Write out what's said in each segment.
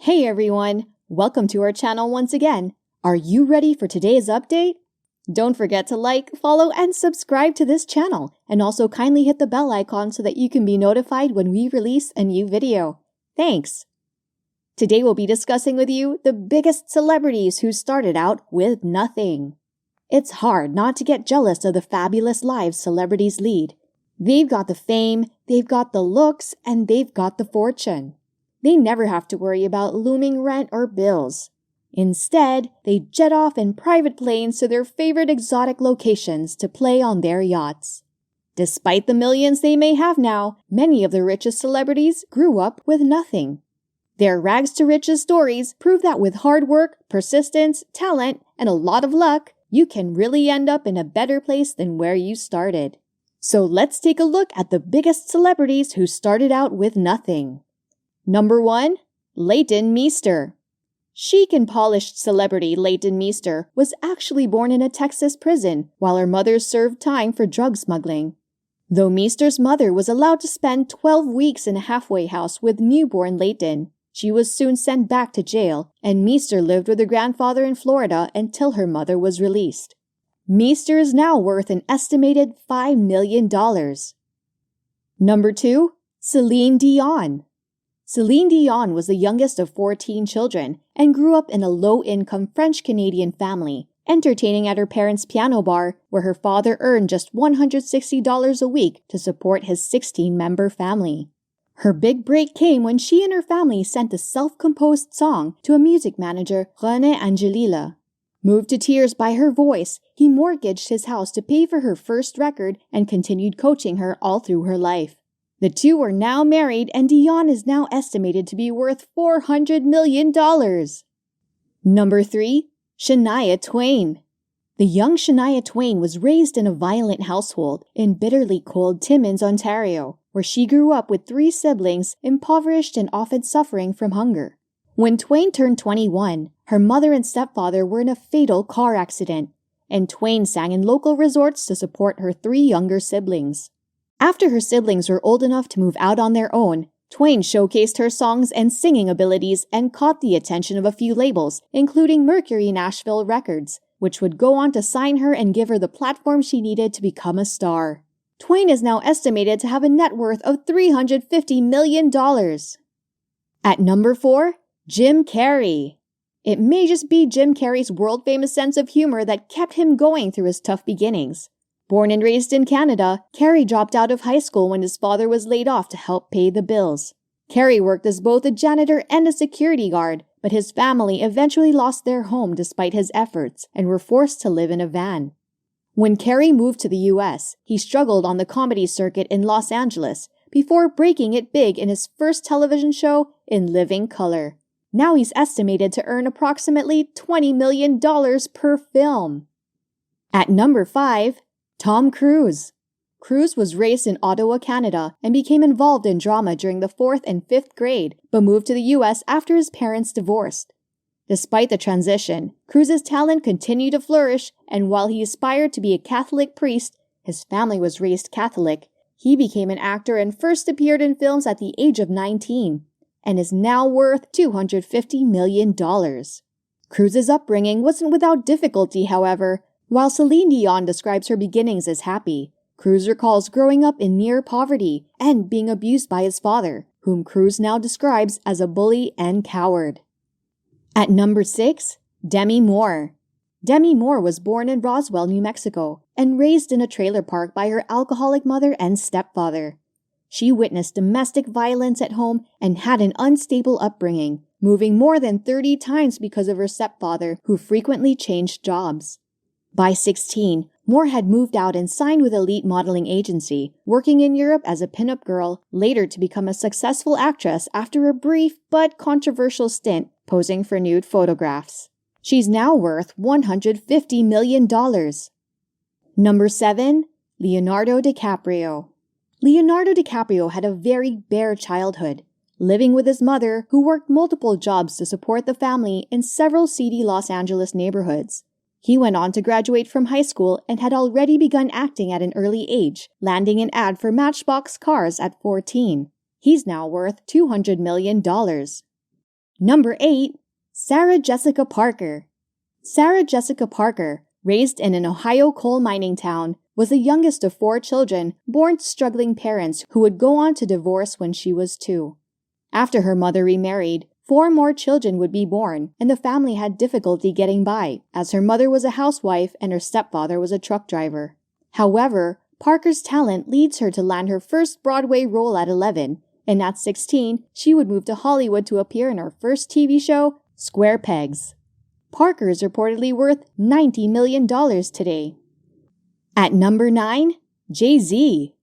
Hey everyone! Welcome to our channel once again. Are you ready for today's update? Don't forget to like, follow, and subscribe to this channel, and also kindly hit the bell icon so that you can be notified when we release a new video. Thanks! Today we'll be discussing with you the biggest celebrities who started out with nothing. It's hard not to get jealous of the fabulous lives celebrities lead. They've got the fame, they've got the looks, and they've got the fortune. They never have to worry about looming rent or bills. Instead, they jet off in private planes to their favorite exotic locations to play on their yachts. Despite the millions they may have now, many of the richest celebrities grew up with nothing. Their rags to riches stories prove that with hard work, persistence, talent, and a lot of luck, you can really end up in a better place than where you started. So let's take a look at the biggest celebrities who started out with nothing. Number 1. Leighton Meester. Chic and polished celebrity Leighton Meester was actually born in a Texas prison while her mother served time for drug smuggling. Though Meester's mother was allowed to spend 12 weeks in a halfway house with newborn Leighton, she was soon sent back to jail, and Meester lived with her grandfather in Florida until her mother was released. Meester is now worth an estimated $5 million. Number 2. Celine Dion. Celine Dion was the youngest of 14 children and grew up in a low-income French-Canadian family, entertaining at her parents' piano bar where her father earned just $160 a week to support his 16-member family. Her big break came when she and her family sent a self-composed song to a music manager, René Angelil. Moved to tears by her voice, he mortgaged his house to pay for her first record and continued coaching her all through her life. The two are now married, and Dion is now estimated to be worth $400 million. Number 3. Shania Twain. The young Shania Twain was raised in a violent household in bitterly cold Timmins, Ontario, where she grew up with 3 siblings, impoverished and often suffering from hunger. When Twain turned 21, her mother and stepfather were in a fatal car accident, and Twain sang in local resorts to support her 3 younger siblings. After her siblings were old enough to move out on their own, Twain showcased her songs and singing abilities and caught the attention of a few labels, including Mercury Nashville Records, which would go on to sign her and give her the platform she needed to become a star. Twain is now estimated to have a net worth of $350 million. At number 4, Jim Carrey. It may just be Jim Carrey's world-famous sense of humor that kept him going through his tough beginnings. Born and raised in Canada, Carrey dropped out of high school when his father was laid off to help pay the bills. Carrey worked as both a janitor and a security guard, but his family eventually lost their home despite his efforts and were forced to live in a van. When Carrey moved to the US, he struggled on the comedy circuit in Los Angeles before breaking it big in his first television show, In Living Color. Now he's estimated to earn approximately $20 million per film. At number 5, Tom Cruise. Cruise was raised in Ottawa, Canada, and became involved in drama during the 4th and 5th grade, but moved to the US after his parents divorced. Despite the transition, Cruise's talent continued to flourish, and while he aspired to be a Catholic priest, his family was raised Catholic. He became an actor and first appeared in films at the age of 19, and is now worth $250 million. Cruise's upbringing wasn't without difficulty, however. While Celine Dion describes her beginnings as happy, Cruise recalls growing up in near poverty and being abused by his father, whom Cruise now describes as a bully and coward. At number 6, Demi Moore. Demi Moore was born in Roswell, New Mexico, and raised in a trailer park by her alcoholic mother and stepfather. She witnessed domestic violence at home and had an unstable upbringing, moving more than 30 times because of her stepfather, who frequently changed jobs. By 16, Moore had moved out and signed with Elite Modeling Agency, working in Europe as a pinup girl, later to become a successful actress after a brief but controversial stint posing for nude photographs. She's now worth $150 million. Number 7, Leonardo DiCaprio. Leonardo DiCaprio had a very bare childhood, living with his mother, who worked multiple jobs to support the family in several seedy Los Angeles neighborhoods. He went on to graduate from high school and had already begun acting at an early age, landing an ad for Matchbox cars at 14. He's now worth $200 million. Number 8. Sarah Jessica Parker. Sarah Jessica Parker, raised in an Ohio coal mining town, was the youngest of 4 children born to struggling parents who would go on to divorce when she was 2. After her mother remarried, 4 more children would be born, and the family had difficulty getting by, as her mother was a housewife and her stepfather was a truck driver. However, Parker's talent leads her to land her first Broadway role at 11, and at 16, she would move to Hollywood to appear in her first TV show, Square Pegs. Parker is reportedly worth $90 million today. At number 9, Jay-Z.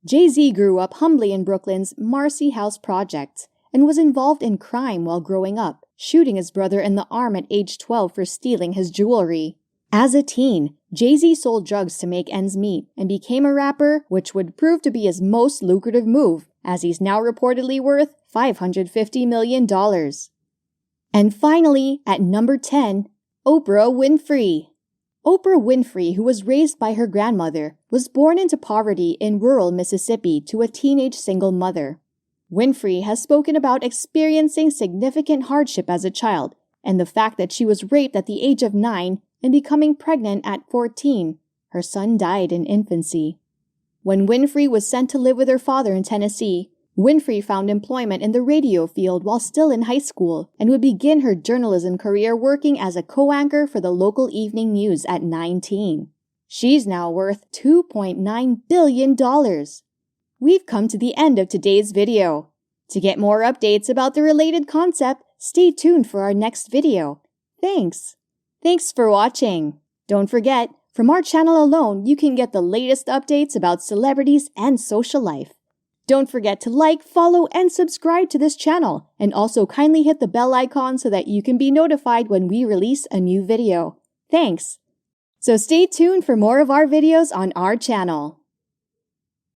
Jay-Z grew up humbly in Brooklyn's Marcy House projects and was involved in crime while growing up, shooting his brother in the arm at age 12 for stealing his jewelry. As a teen, Jay-Z sold drugs to make ends meet and became a rapper, which would prove to be his most lucrative move, as he's now reportedly worth $550 million. And finally, at number 10, Oprah Winfrey. Oprah Winfrey, who was raised by her grandmother, was born into poverty in rural Mississippi to a teenage single mother. Winfrey has spoken about experiencing significant hardship as a child and the fact that she was raped at the age of 9 and becoming pregnant at 14. Her son died in infancy. When Winfrey was sent to live with her father in Tennessee, Winfrey found employment in the radio field while still in high school and would begin her journalism career working as a co-anchor for the local evening news at 19. She's now worth $2.9 billion. We've come to the end of today's video. To get more updates about the related concept, stay tuned for our next video. Thanks for watching. Don't forget, from our channel alone, you can get the latest updates about celebrities and social life. Don't forget to like, follow, and subscribe to this channel, and also kindly hit the bell icon so that you can be notified when we release a new video. Thanks! So stay tuned for more of our videos on our channel.